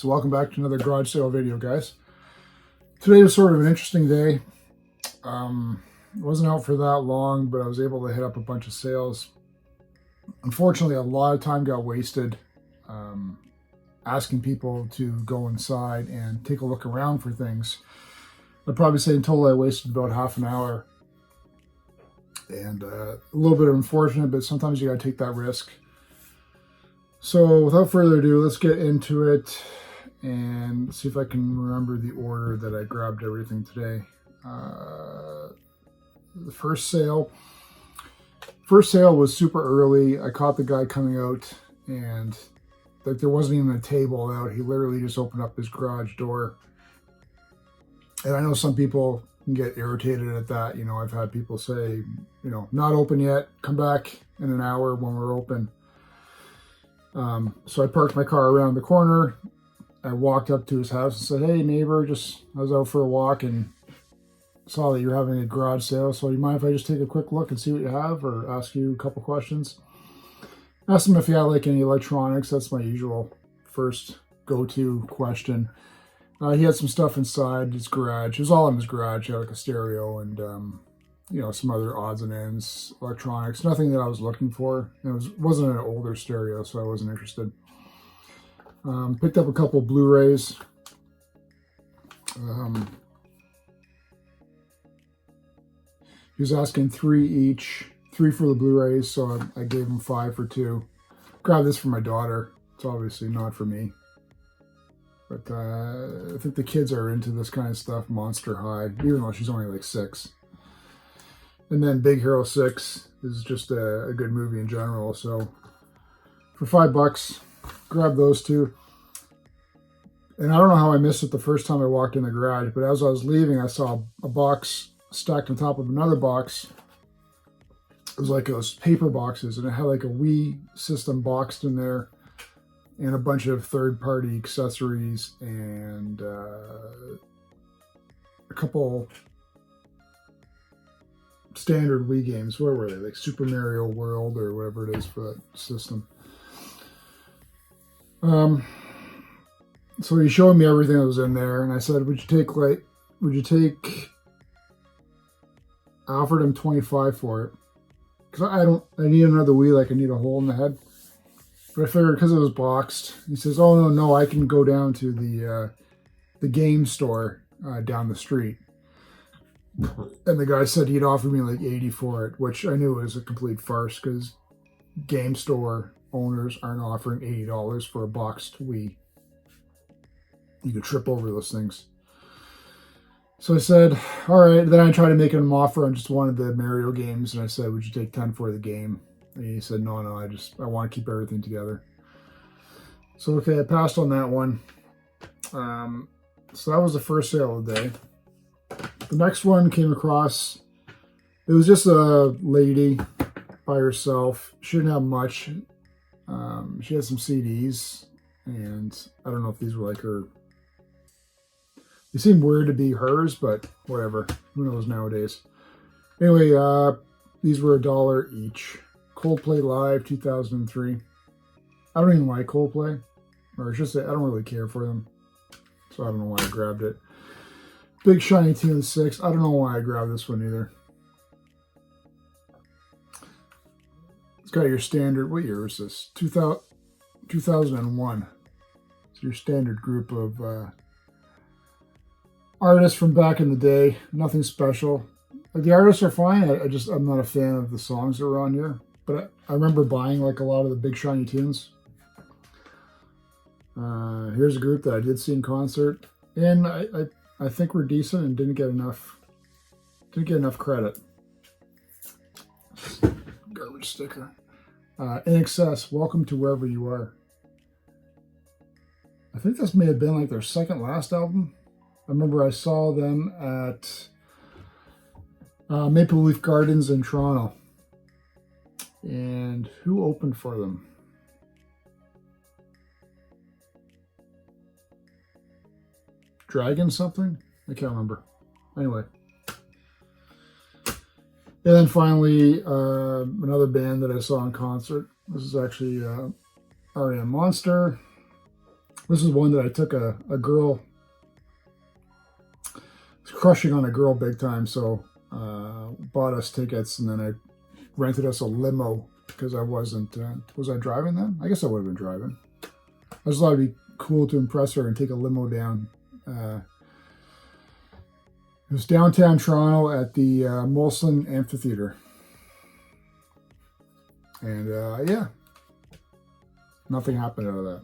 So welcome back to another garage sale video, guys. Today was sort of an interesting day. It wasn't out for that long, but I was able to hit up a bunch of sales. Unfortunately, a lot of time got wasted asking people to go inside and take a look around for things. I'd probably say in total I wasted about half an hour. And a little bit unfortunate, but sometimes you gotta take that risk. So without further ado, let's get into it and see if I can remember the order that I grabbed everything today. The first sale was super early. I caught the guy coming out, and like there wasn't even a table out. He literally just opened up his garage door. And I know some people can get irritated at that. You know, I've had people say, you know, not open yet, come back in an hour when we're open. So I parked my car around the corner. I walked up to his house and said, hey neighbor, I was out for a walk and saw that you're having a garage sale. So you mind if I just take a quick look and see what you have, or ask you a couple questions? Asked him if he had like any electronics. That's my usual first go-to question. He had some stuff inside his garage. It was all in his garage. He had like a stereo and, you know, some other odds and ends, electronics. Nothing that I was looking for. It wasn't an older stereo, so I wasn't interested. Picked up a couple Blu-rays. He was asking 3 each, 3 for the Blu-rays, so I gave him 5 for 2. Grabbed this for my daughter. It's obviously not for me. But I think the kids are into this kind of stuff, Monster High, even though she's only like 6. And then Big Hero 6 is just a good movie in general. So for $5, grab those 2. And I don't know how I missed it the first time I walked in the garage, but as I was leaving, I saw a box stacked on top of another box. It was like those paper boxes, and it had like a Wii system boxed in there, and a bunch of third-party accessories, and a couple standard Wii games. Where were they? Like Super Mario World or whatever it is for that system. So he showed me everything that was in there, and I said, I offered him 25 for it. Because I need another Wii, like I need a hole in the head. But I figured because it was boxed, he says, oh no, I can go down to the game store down the street. And the guy said he'd offer me like 80 for it, which I knew was a complete farce because game store owners aren't offering $80 for a boxed Wii. You could trip over those things. So I said, all right. Then I tried to make him an offer on just one of the Mario games, and I said, would you take 10 for the game? And he said, no, I want to keep everything together. So, okay, I passed on that one. So that was the first sale of the day. The next one came across, it was just a lady by herself. She didn't have much. She had some CDs, and I don't know if these were like her. They seem weird to be hers, but whatever. Who knows nowadays? Anyway, these were $1 each. Coldplay Live 2003. I don't even like Coldplay. Or I should say, I don't really care for them. So I don't know why I grabbed it. Big Shiny Tune 6. I don't know why I grabbed this one either. It's got your standard, what year is this? 2001. It's your standard group of artists from back in the day. Nothing special. Like, the artists are fine. I'm not a fan of the songs that were on here. But I remember buying like a lot of the Big Shiny Tunes. Here's a group that I did see in concert, and I think we're decent and didn't get enough credit. Garbage sticker. In Excess, Welcome to Wherever You Are. I think this may have been like their second last album. I remember I saw them at Maple Leaf Gardens in Toronto. And who opened for them? Dragon something? I can't remember. Anyway. And then finally, another band that I saw in concert. This is actually R.E.M. Monster. This is one that I took a girl, crushing on a girl big time, so bought us tickets, and then I rented us a limo because I wasn't, was I driving then? I guess I would have been driving. I just thought it'd be cool to impress her and take a limo down. It was downtown Toronto at the Molson Amphitheater. And yeah, nothing happened out of that.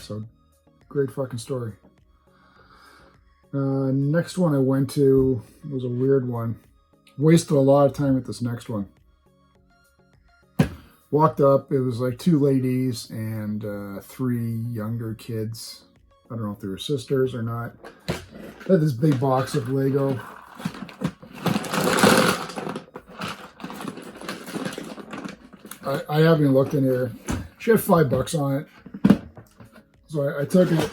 So, great fucking story. Next one I went to was a weird one. Wasted a lot of time at this next one. Walked up, it was like 2 ladies and 3 younger kids. I don't know if they were sisters or not. They had this big box of Lego. I haven't even looked in here. She had $5 on it. So I took it.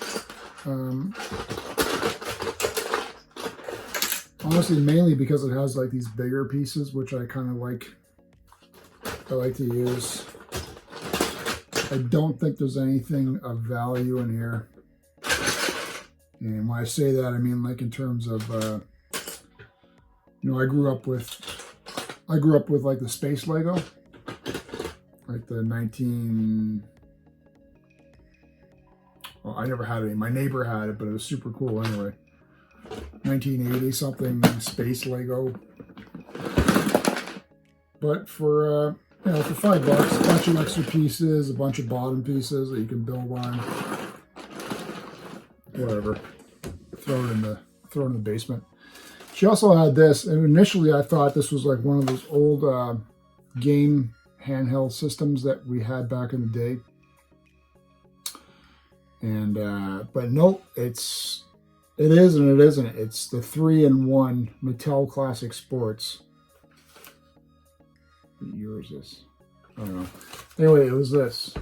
Honestly, mainly because it has like these bigger pieces, which I kind of like. I like to use. I don't think there's anything of value in here. And when I say that, I mean like in terms of, you know, I grew up with like the space Lego, like the well, I never had any. My neighbor had it, but it was super cool anyway. 1980 something space Lego. But for you know, for $5, a bunch of extra pieces, a bunch of bottom pieces that you can build on. Whatever. Throw it in the basement. She also had this, and initially I thought this was like one of those old game handheld systems that we had back in the day. And but nope, it is and it isn't. It's the 3-in-1 Mattel Classic Sports. What year is this? I don't know. Anyway, it was this.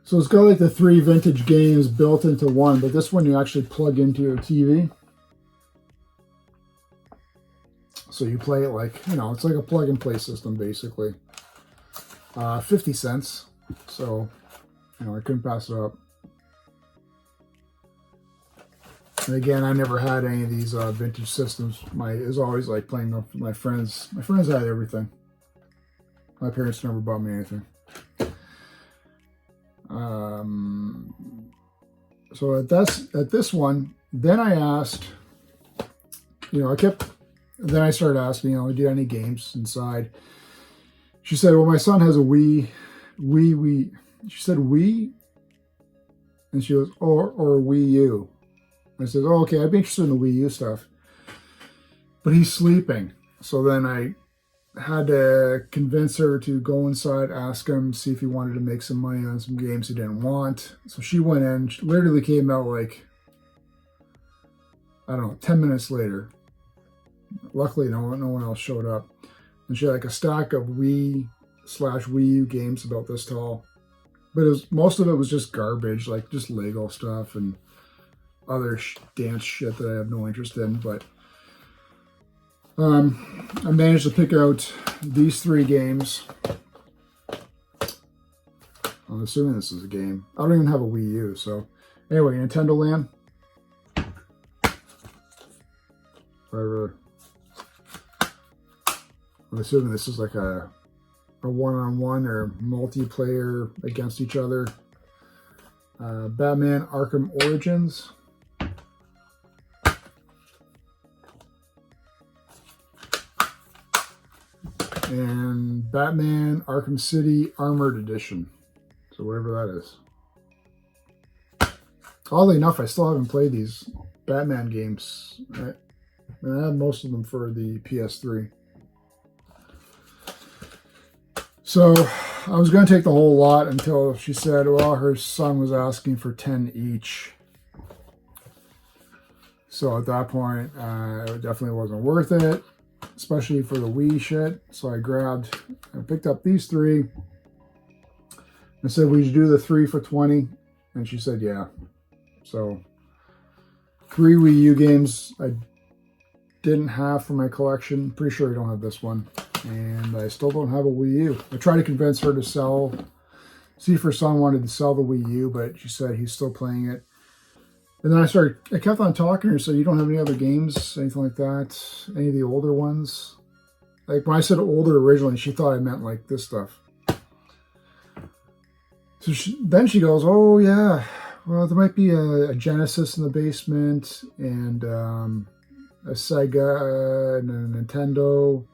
So it's got like the 3 vintage games built into one, but this one you actually plug into your TV. So you play it like, you know, it's like a plug and play system basically. 50 cents. So, you know, I couldn't pass it up. And again, I never had any of these vintage systems. It was always like playing with my friends. My friends had everything. My parents never bought me anything. So at this one, then I asked, you know, then I started asking, you know, do you have any games inside? She said, well, my son has a Wii. She said Wii? And she goes, or Wii U. I said, oh, okay, I'd be interested in the Wii U stuff. But he's sleeping. So then I had to convince her to go inside, ask him, see if he wanted to make some money on some games he didn't want. So she went in. She literally came out like, I don't know, 10 minutes later. Luckily, no one else showed up. And she had like a stack of Wii/Wii U games about this tall. But most of it was just garbage, like just Lego stuff and other dance shit that I have no interest in. But I managed to pick out these 3 games. I'm assuming this is a game. I don't even have a Wii U, so anyway, Nintendo Land. Whatever. I'm assuming this is like a one-on-one or multiplayer against each other. Batman Arkham Origins. And Batman Arkham City Armored Edition. So whatever that is. Oddly enough, I still haven't played these Batman games. I have most of them for the PS3. So I was going to take the whole lot until she said, well, her son was asking for 10 each. So at that point, it definitely wasn't worth it, especially for the Wii shit. So I picked up these 3. I said, would you do the 3 for 20? And she said, yeah. So 3 Wii U games I didn't have for my collection. Pretty sure I don't have this one. And I still don't have a Wii U. I tried to convince her to sell see if her son wanted to sell the Wii U, but she said he's still playing it. And then I kept on talking to her, so you don't have any other games, anything like that? Any of the older ones? Like when I said older originally, she thought I meant like this stuff. So then she goes, oh yeah, well there might be a Genesis in the basement and a Sega and a Nintendo.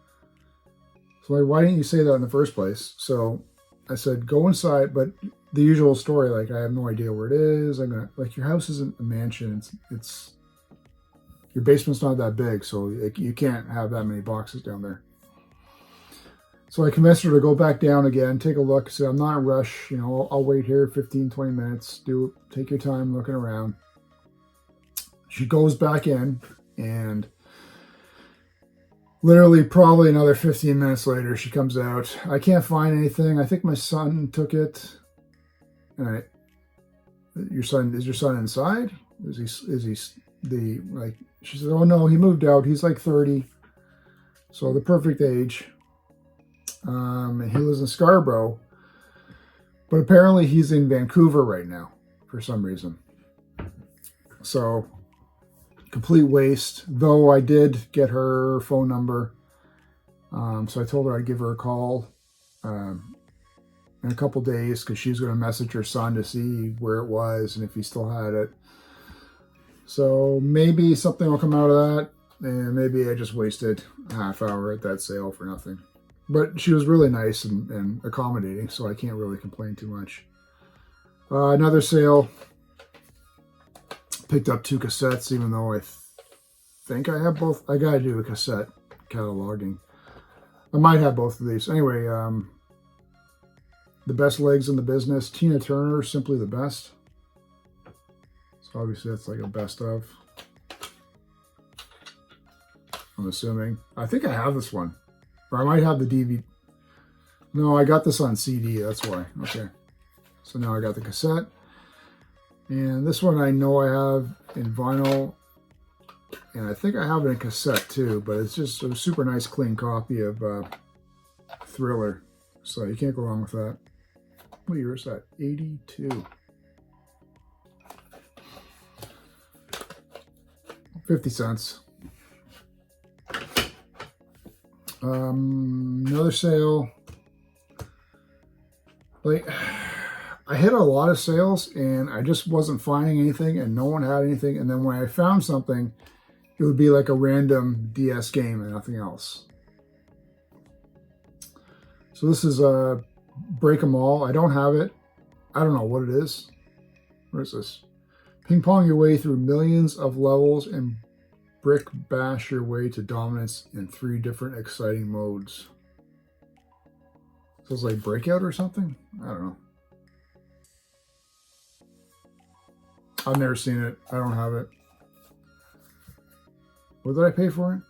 So like, why didn't you say that in the first place? So I said, go inside, but the usual story, like I have no idea where it is. I'm gonna, like, your house isn't a mansion. It's your basement's not that big, so you can't have that many boxes down there. So I convinced her to go back down again, take a look. Say, I'm not in a rush. You know, I'll wait here 15, 20 minutes. Take your time looking around. She goes back in, and literally probably another 15 minutes later, she comes out. I can't find anything. I think my son took it. And is your son inside? Is he like, she said, oh no, he moved out. He's like 30. So the perfect age. And he lives in Scarborough. But apparently he's in Vancouver right now for some reason. So complete waste. Though I did get her phone number. So I told her I'd give her a call. In a couple days, because she's going to message her son to see where it was and if he still had it. So maybe something will come out of that, and maybe I just wasted a half hour at that sale for nothing. But she was really nice and accommodating, so I can't really complain too much. Another sale. Picked up 2 cassettes, even though I think I have both. I got to do a cassette cataloging. I might have both of these. Anyway, the best legs in the business. Tina Turner, Simply the Best. So obviously that's like a best of. I'm assuming. I think I have this one. Or I might have the DVD. No, I got this on CD. That's why. Okay. So now I got the cassette. And this one I know I have in vinyl. And I think I have it in cassette too. But it's just a super nice clean copy of Thriller. So you can't go wrong with that. What year is that? 82. 50 cents. Another sale. Like, I hit a lot of sales and I just wasn't finding anything and no one had anything. And then when I found something, it would be like a random DS game and nothing else. So this is a Break 'em All. I don't have it. I don't know what it is. What is this? Ping pong your way through millions of levels and brick bash your way to dominance in 3 different exciting modes. So it's like Breakout or something? I don't know. I've never seen it. I don't have it. What did I pay for it?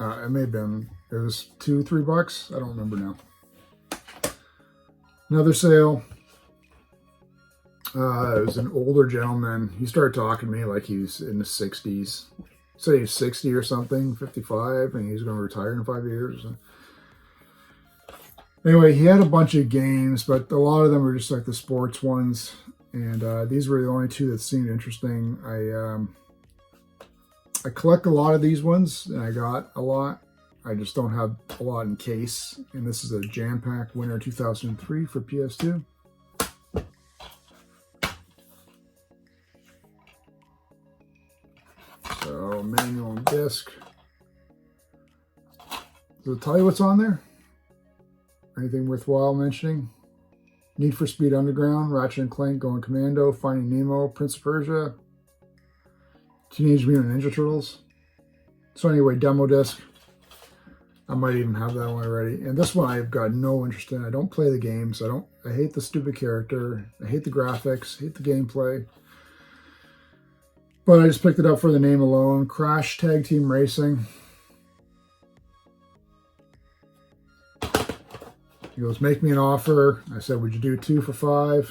It may have been, it was $2, $3. I don't remember now. Another sale. It was an older gentleman. He started talking to me like he was in the 60s. Say he's 60 or something, 55, and he's going to retire in 5 years. Anyway, he had a bunch of games, but a lot of them were just like the sports ones. And these were the only 2 that seemed interesting. I collect a lot of these ones, and I got a lot. I just don't have a lot in case. And this is a Jam Pack Winter 2003 for PS2. So, manual and disc. Does it tell you what's on there? Anything worthwhile mentioning? Need for Speed Underground, Ratchet and Clank Going Commando, Finding Nemo, Prince of Persia, Teenage Mutant Ninja Turtles. So anyway, demo disc. I might even have that one already. And this one I've got no interest in. I don't play the games. I hate the stupid character. I hate the graphics. I hate the gameplay. But I just picked it up for the name alone. Crash Tag Team Racing. He goes, make me an offer. I said, would you do 2 for $5?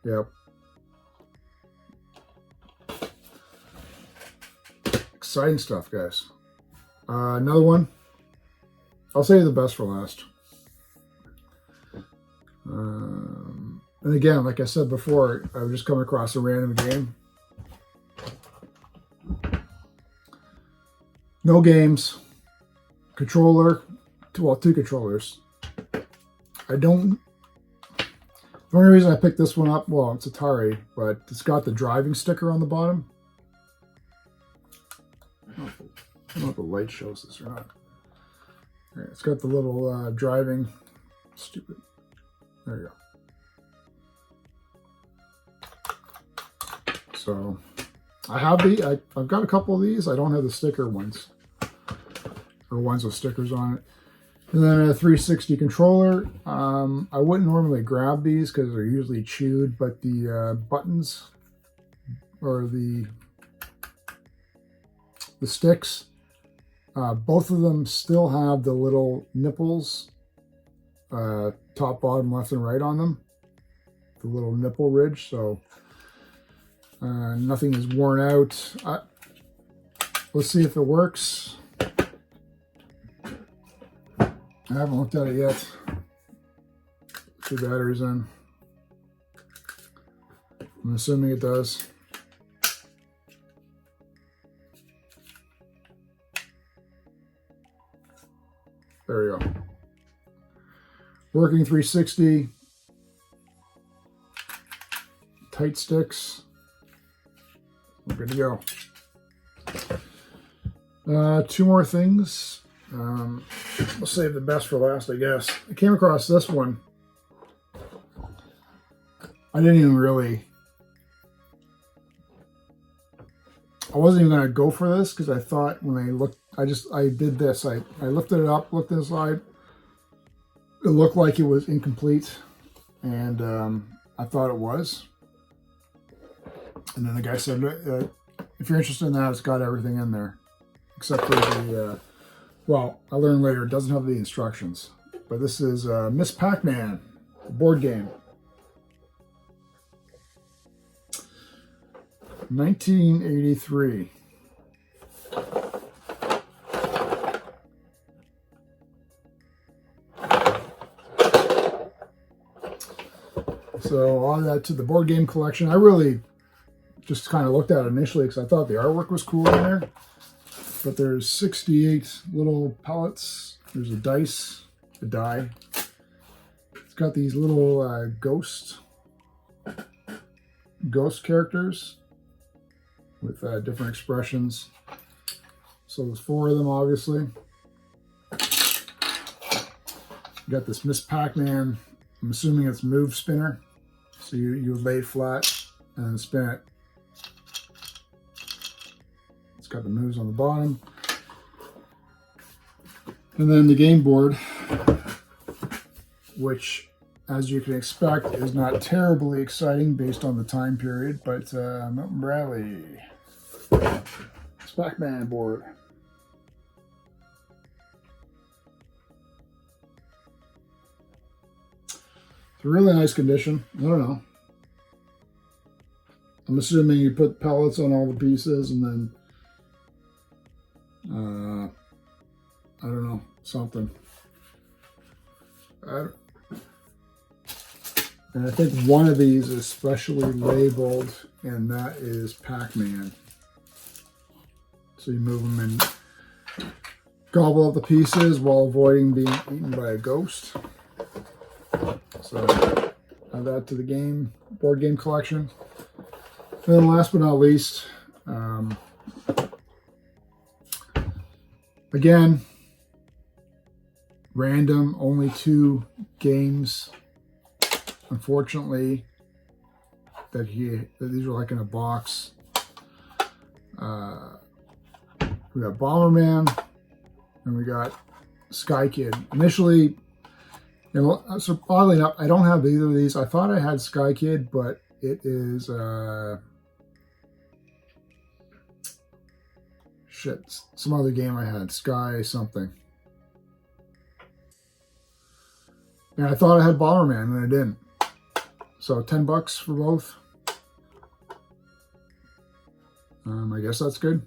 Yep. Exciting stuff, guys. Another one. I'll save the best for last. And again, like I said before, I would just come across a random game. No games. Controller. Well, 2 controllers. I don't... The only reason I picked this one up, well, it's Atari, but it's got the driving sticker on the bottom. I don't know if the light shows this or not. Right, it's got the little driving... Stupid. There you go. So, I have I've got a couple of these. I don't have the sticker ones. Or ones with stickers on it. And then a 360 controller. I wouldn't normally grab these because they're usually chewed, but the buttons or the sticks, both of them still have the little nipples, top, bottom, left, and right on them. The little nipple ridge, so nothing is worn out. Let's see if it works. I haven't looked at it yet. 2 batteries in. I'm assuming it does. There you go. Working 360. Tight sticks. We're good to go. 2 more things. We'll save the best for last, I guess. I came across this one. I didn't even really... I wasn't even going to go for this because I thought when I looked... I did this. I lifted it up, looked inside. It looked like it was incomplete. And I thought it was. And then the guy said, if you're interested in that, it's got everything in there. Except for the... well, I learned later it doesn't have the instructions. But this is Miss Pac-Man, board game. 1983. So on that to the board game collection. I really just kind of looked at it initially because I thought the artwork was cool in there. But there's 68 little pellets. There's a die. It's got these little ghost characters with different expressions. So there's 4 of them, obviously. You got this Miss Pac-Man. I'm assuming it's move spinner. So you lay it flat and then spin it. It's got the moves on the bottom. And then the game board, which, as you can expect, is not terribly exciting based on the time period, but Milton Bradley, Pac-Man board. It's a really nice condition. I don't know. I'm assuming you put pellets on all the pieces and then, I don't know, something. And I think one of these is specially labeled, and that is Pac-Man. So you move them and gobble up the pieces while avoiding being eaten by a ghost. So add that to the board game collection. And then last but not least, again, random, only 2 games, unfortunately, that these are like in a box. We got Bomberman, and we got Sky Kid. Initially, so oddly enough, I don't have either of these. I thought I had Sky Kid, but it is some other game I had, Sky something. And I thought I had Bomberman, and I didn't. So $10 for both. I guess that's good.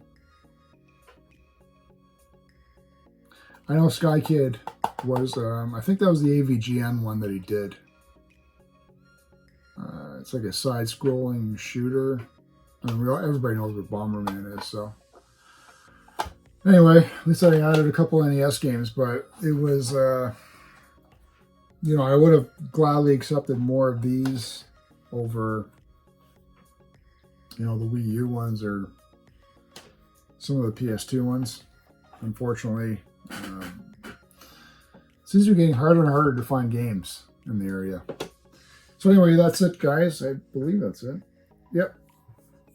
I know Sky Kid was, I think that was the AVGN one that he did. It's like a side-scrolling shooter. I mean, everybody knows what Bomberman is, so. Anyway, at least I added a couple NES games, but it was, you know, I would have gladly accepted more of these over, you know, the Wii U ones or some of the PS2 ones. Unfortunately, it seems to be getting harder and harder to find games in the area. So anyway, that's it, guys. I believe that's it. Yep.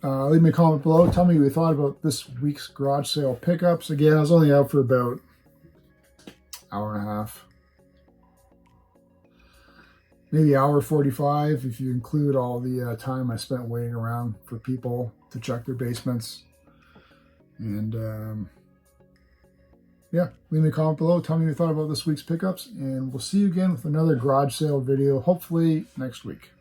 Leave me a comment below. Tell me what you thought about this week's garage sale pickups. Again, I was only out for about an hour and a half. Maybe hour 45 if you include all the time I spent waiting around for people to check their basements. And yeah, leave me a comment below. Tell me what you thought about this week's pickups. And we'll see you again with another garage sale video, hopefully next week.